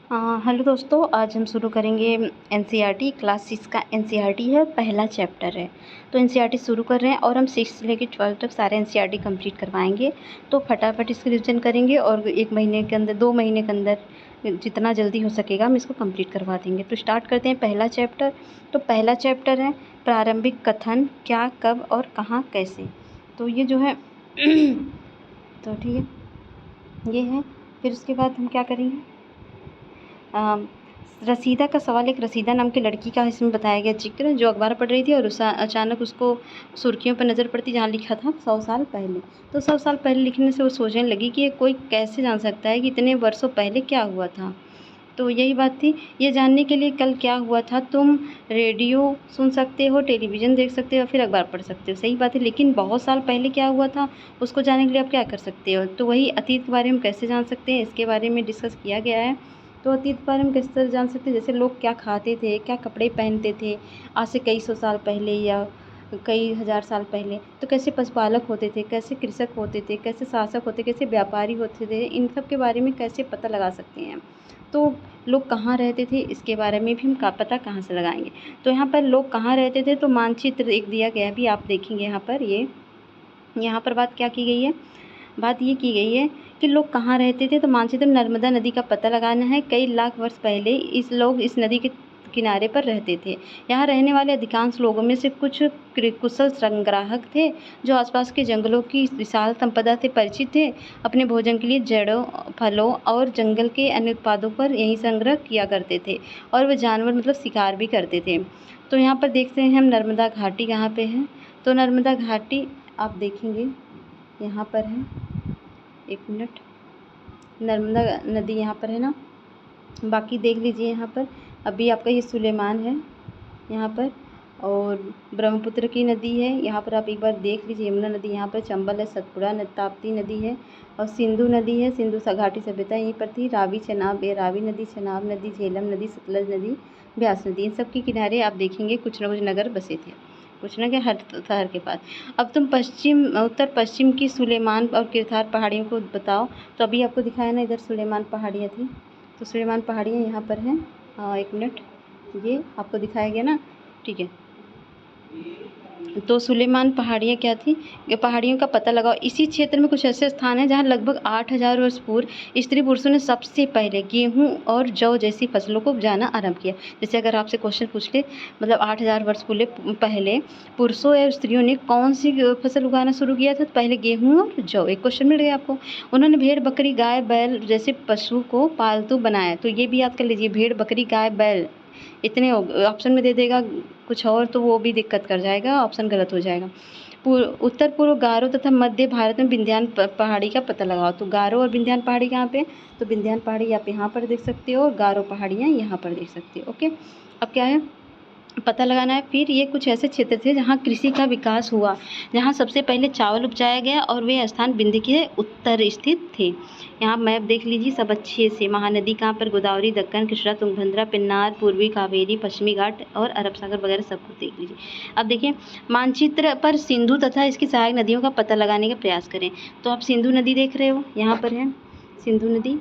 Hello दोस्तों, आज हम शुरू करेंगे एनसीईआरटी क्लास 6 का। एनसीईआरटी है, पहला चैप्टर है। तो एनसीईआरटी शुरू कर रहे हैं और हम 6 से लेकर 12 तक सारे एनसीईआरटी कंप्लीट करवाएंगे। तो फटाफट इसकी रिविजन करेंगे और 1 महीने के अंदर 2 महीने के अंदर जितना जल्दी हो सकेगा हम इसको कंप्लीट करवा देंगे। तो स्टार्ट करते हैं पहला चैप्टर। तो पहला चैप्टर है प्रारंभिक कथन, क्या, कब और कहाँ, कैसे। तो ये जो है तो ठीक है, ये है। फिर उसके बाद हम क्या करेंगे, रसीदा का सवाल। एक रसीदा नाम की लड़की का इसमें बताया गया चित्र, जो अखबार पढ़ रही थी और अचानक उसको सुर्खियों पर नज़र पड़ती जहाँ लिखा था 100 साल पहले। तो 100 साल पहले लिखने से वो सोचने लगी कि ये कोई कैसे जान सकता है कि इतने वर्षों पहले क्या हुआ था। तो यही बात थी, ये जानने के लिए कल क्या हुआ था। तुम रेडियो सुन सकते हो, टेलीविज़न देख सकते हो, फिर अखबार पढ़ सकते हो, सही बात है। लेकिन बहुत साल पहले क्या हुआ था उसको जानने के लिए आप क्या कर सकते हो। तो वही अतीत के बारे में कैसे जान सकते हैं, इसके बारे में डिस्कस किया गया है। तो अतीत के बारे में किस तरह जान सकते हैं, जैसे लोग क्या खाते थे, क्या कपड़े पहनते थे आज से कई सौ साल पहले या कई हज़ार साल पहले। तो कैसे पशुपालक होते थे, कैसे कृषक होते थे, कैसे शासक होते, कैसे व्यापारी होते थे, इन सब के बारे में कैसे पता लगा सकते हैं। तो लोग कहाँ रहते थे इसके बारे में भी हम पता कहाँ से लगाएंगे। तो यहाँ पर लोग कहाँ रहते थे, तो मानचित्र एक दिया गया है, भी आप देखेंगे यहाँ पर। यहाँ पर बात क्या की गई है, बात ये की गई है कि लोग कहाँ रहते थे। तो मानचित्र में नर्मदा नदी का पता लगाना है। कई लाख वर्ष पहले लोग इस नदी के किनारे पर रहते थे। यहाँ रहने वाले अधिकांश लोगों में से कुछ कुशल संग्राहक थे, जो आसपास के जंगलों की विशाल संपदा से परिचित थे। अपने भोजन के लिए जड़ों, फलों और जंगल के अन्य उत्पादों पर यही संग्रह किया करते थे, और वे जानवर मतलब शिकार भी करते थे। तो यहाँ पर देखते हैं हम नर्मदा घाटी कहाँ पे है। तो नर्मदा घाटी आप देखेंगे यहाँ पर है, 1 मिनट, नर्मदा नदी यहाँ पर है ना। बाकी देख लीजिए यहाँ पर, अभी आपका ये सुलेमान है यहाँ पर, और ब्रह्मपुत्र की नदी है यहाँ पर, आप एक बार देख लीजिए। यमुना नदी यहाँ पर, चंबल है, सतपुड़ा ताप्ती नदी है, और सिंधु नदी है। सिंधु घाटी सभ्यता यहीं पर थी। रावी चेनाब, रावी नदी, चेनाब नदी, झेलम नदी, सतलज नदी, ब्यास नदी, इन सब के किनारे आप देखेंगे कुछ न कुछ नगर बसे थे, कुछ न क्या हर शहर के पास। अब तुम उत्तर पश्चिम की सुलेमान और किरथार पहाड़ियों को बताओ। तो अभी आपको दिखाया ना, इधर सुलेमान पहाड़ियाँ थी, तो सुलेमान पहाड़ियाँ यहाँ पर हैं। 1 मिनट, ये आपको दिखाया गया ना, ठीक है। तो सुलेमान पहाड़ियाँ क्या थी, ये पहाड़ियों का पता लगाओ। इसी क्षेत्र में कुछ ऐसे स्थान हैं जहाँ लगभग 8000 वर्ष पूर्व स्त्री पुरुषों ने सबसे पहले गेहूं और जौ जैसी फसलों को उपजाना आरंभ किया। जैसे अगर आपसे क्वेश्चन पूछ ले, मतलब 8000 वर्ष पहले पुरुषों या स्त्रियों ने कौन सी फसल उगाना शुरू किया था, तो पहले गेहूँ और जौ। एक क्वेश्चन मिल गया आपको। उन्होंने भेड़, बकरी, गाय, बैल जैसे पशु को पालतू बनाया। तो ये भी याद कर लीजिए, भेड़, बकरी, गाय, बैल, इतने ऑप्शन में दे देगा कुछ और तो वो भी दिक्कत कर जाएगा, ऑप्शन गलत हो जाएगा। उत्तर पूर्व गारो तथा मध्य भारत में विंध्यान पहाड़ी का पता लगाओ। तो गारो और विंध्यान पहाड़ी कहाँ पे, तो विंध्यान पहाड़ी आप यहाँ पर देख सकते हो, और गारो पहाड़ियाँ यहाँ पर देख सकते हो। ओके, अब क्या है, पता लगाना है। फिर ये कुछ ऐसे क्षेत्र थे जहाँ कृषि का विकास हुआ, जहाँ सबसे पहले चावल उपजाया गया, और वे स्थान विंध्य के उत्तर स्थित थे। यहाँ मैप देख लीजिए सब अच्छे से। महानदी कहाँ पर, गोदावरी, दक्कन, कृष्णा, तुंगभद्रा, पिन्नार, पूर्वी कावेरी, पश्चिमी घाट और अरब सागर वगैरह सब कुछ देख लीजिए। अब देखिए मानचित्र पर सिंधु तथा इसकी सहायक नदियों का पता लगाने का प्रयास करें। तो आप सिंधु नदी देख रहे हो, यहाँ पर है सिंधु नदी,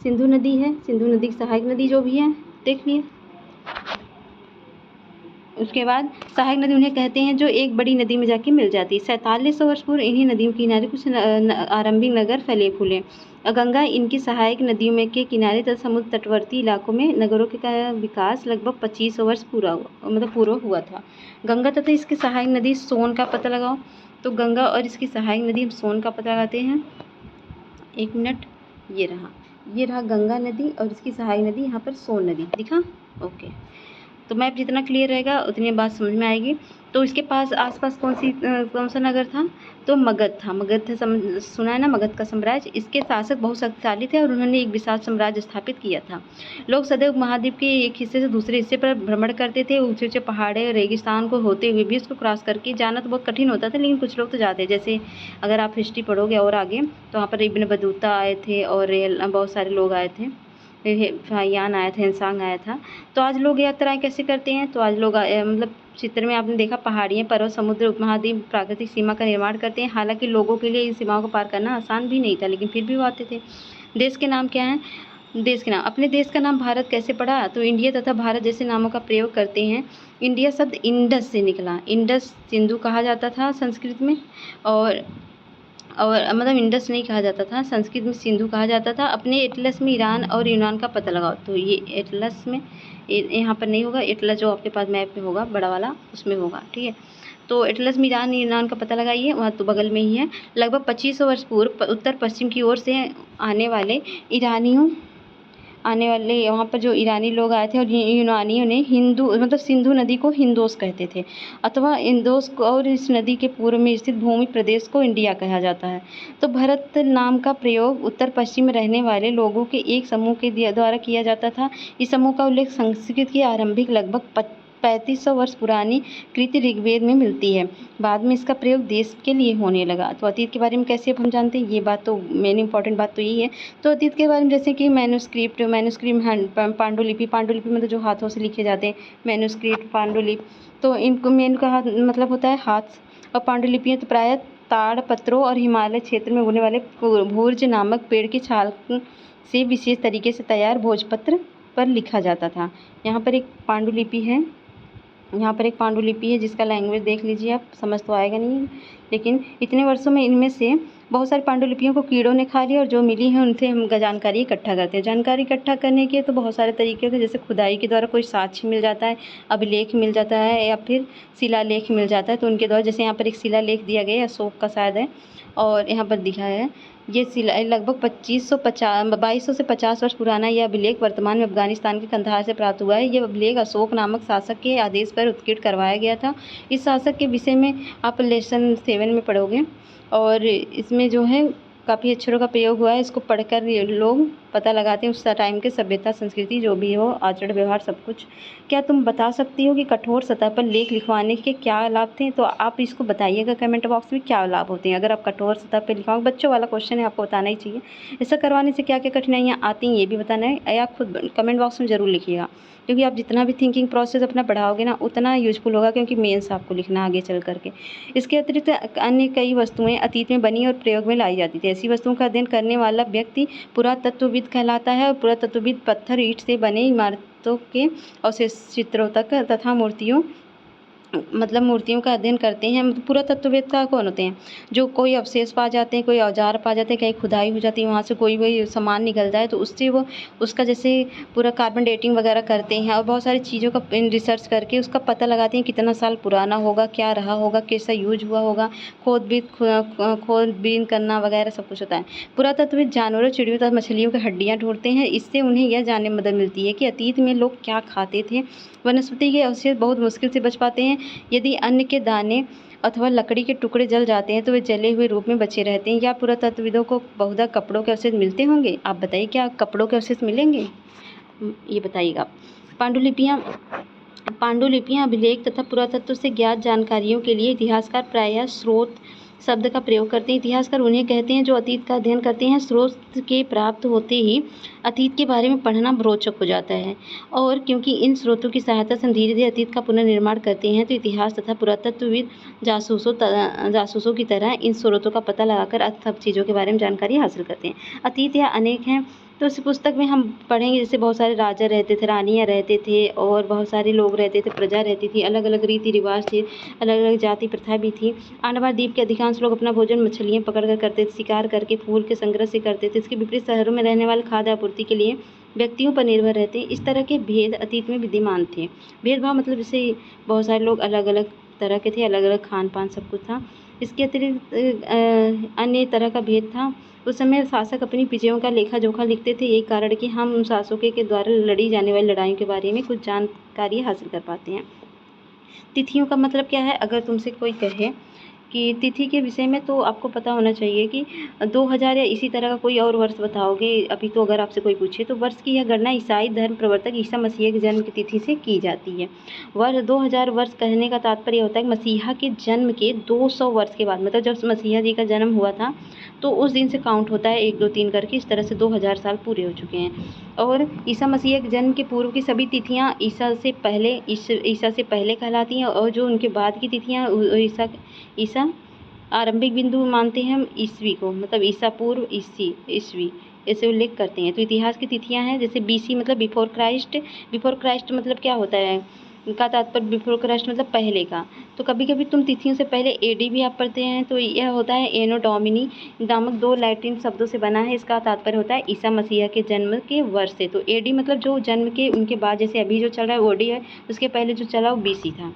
सिंधु नदी है, सिंधु नदी की सहायक नदी जो भी है देख लिए। उसके बाद सहायक नदी उन्हें कहते हैं जो एक बड़ी नदी में जाके मिल जाती है। 4700 वर्ष पूर्व इन्हीं नदियों के किनारे कुछ आरंभिक नगर फैले फूले। गंगा इनकी सहायक नदियों में के किनारे तथा समुद्र तटवर्ती इलाकों में नगरों का विकास लगभग 2500 वर्ष पूर्व हुआ था। गंगा तथा इसकी सहायक नदी सोन का पता लगाओ। तो गंगा और इसकी सहायक नदी हम सोन का पता लगाते हैं। 1 मिनट, ये रहा गंगा नदी और इसकी सहायक नदी यहाँ पर सोन नदी दिखा। ओके, तो मैप जितना क्लियर रहेगा उतनी बात समझ में आएगी। तो इसके पास आसपास कौन सा नगर था, तो मगध था। सुना है ना, मगध का साम्राज्य। इसके शासक बहुत शक्तिशाली थे और उन्होंने एक विशाल साम्राज्य स्थापित किया था। लोग सदैव महाद्वीप के एक हिस्से से दूसरे हिस्से पर भ्रमण करते थे। ऊंचे ऊंचे पहाड़े और रेगिस्तान को होते हुए भी उसको क्रॉस करके जाना तो बहुत कठिन होता था, लेकिन कुछ लोग तो जाते। जैसे अगर आप हिस्ट्री पढ़ोगे और आगे, तो वहाँ पर इब्न बतूता आए थे और बहुत सारे लोग आए थे, फाहियान आया था, इंसान आया था। तो आज लोग यात्राएं कैसे करते हैं, तो आज लोग मतलब चित्र में आपने देखा पहाड़ियाँ, पर्वत, समुद्र, उपमहाद्वीप प्राकृतिक सीमा का निर्माण करते हैं। हालांकि लोगों के लिए इन सीमाओं को पार करना आसान भी नहीं था, लेकिन फिर भी वो आते थे। देश के नाम क्या हैं, देश के नाम, अपने देश का नाम भारत कैसे पड़ा? तो इंडिया तथा भारत जैसे नामों का प्रयोग करते हैं। इंडिया शब्द इंडस से निकला। इंडस सिंधु कहा जाता था संस्कृत में, और मतलब इंडस नहीं कहा जाता था, संस्कृत में सिंधु कहा जाता था। अपने एटलस में ईरान और यूनान का पता लगाओ। तो ये एटलस में यहाँ पर नहीं होगा, एटलस जो आपके पास मैप में होगा बड़ा वाला उसमें होगा, ठीक है। तो एटलस में ईरान यूनान का पता लगाइए, वहाँ तो बगल में ही है। लगभग 2500 वर्ष पूर्व उत्तर पश्चिम की ओर से आने वाले वहाँ पर जो ईरानी लोग आए थे और यूनानियों ने हिंदू मतलब सिंधु नदी को हिंदोस कहते थे, अथवा इंदोस को, और इस नदी के पूर्व में स्थित भूमि प्रदेश को इंडिया कहा जाता है। तो भारत नाम का प्रयोग उत्तर पश्चिम में रहने वाले लोगों के एक समूह के द्वारा किया जाता था। इस समूह का उल्लेख संस्कृत की आरंभिक लगभग 3500 वर्ष पुरानी कृति ऋग्वेद में मिलती है। बाद में इसका प्रयोग देश के लिए होने लगा। तो अतीत के बारे में कैसे हम जानते हैं, ये बात तो मेन इंपॉर्टेंट बात तो यही है। तो अतीत के बारे में जैसे कि मैन्युस्क्रिप्ट पांडुलिपि मतलब जो हाथों से लिखे जाते हैं, मैन्युस्क्रिप्ट पांडुलिपि, तो इनको मेन का मतलब होता है हाथ, और पांडुलिपियाँ तो प्रायः ताड़ पत्रों और हिमालय क्षेत्र में उगने वाले भूर्ज नामक पेड़ की छाल से विशेष तरीके से तैयार भोजपत्र पर लिखा जाता था। यहाँ पर एक पांडुलिपि है जिसका लैंग्वेज देख लीजिए आप, समझ तो आएगा नहीं, लेकिन इतने वर्षों में इनमें से बहुत सारी पांडुलिपियों को कीड़ों ने खा लिया, और जो मिली हैं उनसे हम जानकारी इकट्ठा करते हैं। जानकारी इकट्ठा करने के तो बहुत सारे तरीके होते हैं, जैसे खुदाई के द्वारा कोई साक्ष्य मिल जाता है, अभिलेख मिल जाता है, या फिर शिलालेख मिल जाता है। तो उनके द्वारा, जैसे यहाँ पर एक शिलालेख दिया गया है, अशोक का शायद है, और यहाँ पर दिखा है ये शिला लगभग 2200 से 50 वर्ष पुराना यह अभिलेख वर्तमान में अफगानिस्तान के कंधार से प्राप्त हुआ है। यह अभिलेख अशोक नामक शासक के आदेश पर उत्कीर्ण करवाया गया था। इस शासक के विषय में आप लेसन 7 में पढ़ोगे, और इसमें जो है काफ़ी अक्षरों का प्रयोग हुआ है। इसको पढ़कर ये लोग पता लगाते हैं उस टाइम के सभ्यता, संस्कृति, जो भी हो, आचरण व्यवहार सब कुछ। क्या तुम बता सकती हो कि कठोर सतह पर लेख लिखवाने के क्या लाभ थे? तो आप इसको बताइएगा कमेंट बॉक्स में, क्या लाभ होते हैं अगर आप कठोर सतह पर लिखवाओगे। बच्चों वाला क्वेश्चन है, आपको बताना ही चाहिए। ऐसा करवाने से क्या क्या कठिनाइयाँ आती हैं ये भी बताना है, या आप खुद कमेंट बॉक्स में ज़रूर लिखिएगा, क्योंकि आप जितना भी थिंकिंग प्रोसेस अपना बढ़ाओगे ना, उतना यूजफुल होगा, क्योंकि मेंस आपको लिखना आगे चल करके। इसके अतिरिक्त अन्य कई वस्तुएं अतीत में बनी और प्रयोग में लाई जाती थी। ऐसी वस्तुओं का अध्ययन करने वाला व्यक्ति पुरातत्वविद कहलाता है, और पुरातत्वविद पत्थर, ईंट से बने इमारतों के अवशेष, चित्रों तक तथा मूर्तियों का अध्ययन करते हैं। पुरातत्ववेत्ता कौन होते हैं? जो कोई अवशेष पा जाते हैं, कोई औजार पा जाते हैं, कहीं खुदाई हो जाती है, वहाँ से कोई सामान निकल जाए, तो उससे वो उसका जैसे पूरा कार्बन डेटिंग वगैरह करते हैं, और बहुत सारी चीज़ों का रिसर्च करके उसका पता लगाते हैं कितना साल पुराना होगा, क्या रहा होगा, कैसा यूज हुआ होगा, खोदबीन करना वगैरह सब कुछ होता है। पुरातत्वविद जानवरों, चिड़ियों तथा मछलियों की हड्डियाँ ढूंढते हैं। इससे उन्हें यह जानने में मदद मिलती है कि अतीत में लोग क्या खाते थे। वनस्पति के अवशेष बहुत मुश्किल से बच पाते हैं। यदि अन्न के दाने अथवा लकड़ी के टुकड़े जल जाते हैं तो वे जले हुए रूप में बचे रहते हैं। या पुरातत्वविदों को बहुधा कपड़ों के अवशेष मिलते होंगे? आप बताइए, क्या कपड़ों के अवशेष मिलेंगे? ये बताइएगा। पांडुलिपियाँ अभिलेख तथा पुरातत्व से ज्ञात जानकारियों के लिए इतिहासकार प्रायः स्रोत शब्द का प्रयोग करते हैं। इतिहासकार उन्हें कहते हैं जो अतीत का अध्ययन करते हैं। स्रोत के प्राप्त होते ही अतीत के बारे में पढ़ना रोचक हो जाता है, और क्योंकि इन स्रोतों की सहायता से हम धीरे धीरे अतीत का पुनर्निर्माण करते हैं, तो इतिहास तथा पुरातत्वविद जासूसों की तरह इन स्रोतों का पता लगाकर सब चीज़ों के बारे में जानकारी हासिल करते हैं। अतीत या अनेक हैं, तो इस पुस्तक में हम पढ़ेंगे जैसे बहुत सारे राजा रहते थे, रानियाँ रहते थे, और बहुत सारे लोग रहते थे, प्रजा रहती थी, अलग अलग रीति रिवाज थे, अलग अलग जाति प्रथा भी थी। आंडमान द्वीप के अधिकांश लोग अपना भोजन मछलियाँ पकड़ कर करते थे, शिकार करके फूल के संग्रह से करते थे। इसके विपरीत शहरों में रहने वाले खाद्य आपूर्ति के लिए व्यक्तियों पर निर्भर रहते। इस तरह के भेद अतीत में विद्यमान थे। भेदभाव मतलब जैसे बहुत सारे लोग अलग अलग तरह के थे, अलग अलग खान पान सब कुछ था। इसके अतिरिक्त अन्य तरह का भेद था। उस समय शासक अपनी विजयों का लेखा जोखा लिखते थे। यही कारण कि हम उन शासकों के द्वारा लड़ी जाने वाली लड़ाइयों के बारे में कुछ जानकारी हासिल कर पाते हैं। तिथियों का मतलब क्या है? अगर तुमसे कोई कहे कि तिथि के विषय में, तो आपको पता होना चाहिए कि 2000 या इसी तरह का कोई और वर्ष बताओगे अभी, तो अगर आपसे कोई पूछे तो वर्ष की यह गणना ईसाई धर्म प्रवर्तक ईसा मसीह के जन्म की तिथि से की जाती है। वर्ष 2000 वर्ष कहने का तात्पर्य होता है कि मसीहा के जन्म के 200 वर्ष के बाद, मतलब जब मसीहा जी का जन्म हुआ था तो उस दिन से काउंट होता है 1 2 3 करके। इस तरह से 2000 साल पूरे हो चुके हैं। और ईसा मसीह के जन्म के पूर्व की सभी तिथियाँ ईसा से पहले कहलाती हैं, और जो उनके बाद की तिथियाँ ईसा आरंभिक बिंदु मानते हैं हम ईस्वी को, मतलब ईसा पूर्व ईस्वी ऐसे उल्लेख करते हैं। तो इतिहास की तिथियाँ हैं जैसे BC मतलब बिफोर क्राइस्ट मतलब क्या होता है, का तात्पर्य बिफोर क्राइस्ट मतलब पहले का। तो कभी कभी तुम तिथियों से पहले AD भी आप पढ़ते हैं, तो यह होता है एनो डोमिनी नामक 2 लैटिन शब्दों से बना है। इसका तात्पर्य होता है ईसा मसीह के जन्म के वर्ष से। तो AD मतलब जो जन्म के उनके बाद, जैसे अभी जो चल रहा है वो AD है, उसके पहले जो चला वो BC था।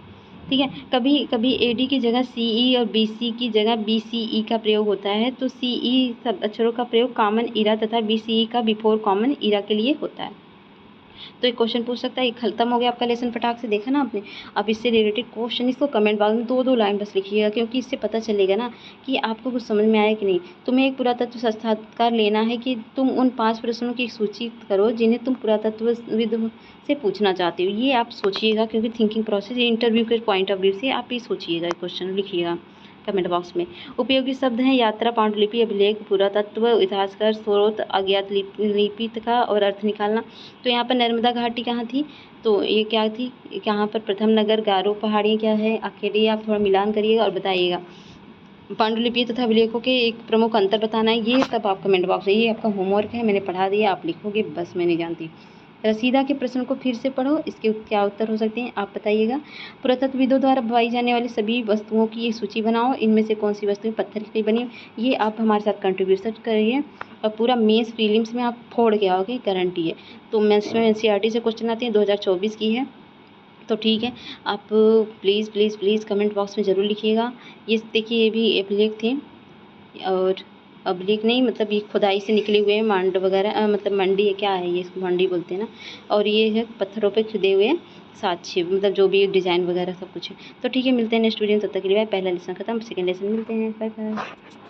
ठीक है, कभी कभी AD की जगह CE और BC की जगह BCE का प्रयोग होता है। तो CE सब अक्षरों का प्रयोग कॉमन इरा तथा BCE का बिफोर कॉमन इरा के लिए होता है। तो एक क्वेश्चन पूछ सकता है। ये खत्म हो गया आपका लेसन, फटाक से देखा ना आपने। अब इससे रिलेटेड क्वेश्चन इसको कमेंट बॉक्स में 2-2 लाइन बस लिखिएगा, क्योंकि इससे पता चलेगा ना कि आपको कुछ समझ में आया कि नहीं। तुम्हें एक पुरातत्व साक्षात्कार लेना है कि तुम उन 5 प्रश्नों की सूची करो जिन्हें तुम पुरातत्वविद से पूछना चाहते हो। ये आप सोचिएगा, क्योंकि थिंकिंग प्रोसेस इंटरव्यू के पॉइंट ऑफ व्यू से आप ये सोचिएगा, क्वेश्चन लिखिएगा कमेंट बॉक्स में। उपयोगी शब्द हैं यात्रा, पांडुलिपि, अभिलेख, पुरातत्व, इतिहासकार, स्रोत, अज्ञात लिपि का और अर्थ निकालना। तो यहाँ पर नर्मदा घाटी कहाँ थी, तो ये क्या थी, यहाँ पर प्रथम नगर, गारो पहाड़ियाँ क्या है, आखिर आप थोड़ा मिलान करिएगा और बताइएगा। पांडुलिपि तथा अभिलेखों के एक प्रमुख अंतर बताना है। ये सब आप कमेंट बॉक्स में, ये आपका होमवर्क है, मैंने पढ़ा दिया, आप लिखोगे बस, मैं नहीं जानती। रसीदा के प्रश्न को फिर से पढ़ो, इसके क्या उत्तर हो सकते हैं आप बताइएगा। पुरातत्वविदों द्वारा पाई जाने वाली सभी वस्तुओं की एक सूची बनाओ, इनमें से कौन सी वस्तुएं पत्थर की बनी। ये आप हमारे साथ कंट्रीब्यूशन करिए और पूरा मेंस प्रीलिम्स में आप फोड़ के आओगे, गारंटी है। तो मेंस में NCERT से क्वेश्चन आते हैं, 2024 की है। तो ठीक है, आप please please please comment box में ज़रूर लिखिएगा। ये देखिए, ये भी अभिलेख थे, और अभिलेख नहीं मतलब ये खुदाई से निकले हुए हैं, मांड वगैरह, मतलब मंडी है, क्या है ये, इसको मंडी बोलते हैं ना। और ये है पत्थरों पे खुदे हुए साक्ष्य, मतलब जो भी डिज़ाइन वगैरह सब कुछ है। तो ठीक है, मिलते हैं नेक्स्ट वीडियो में, तब तक के लिए बाय। पहला लेसन खत्म, सेकंड लेसन मिलते हैं, बाय बाय।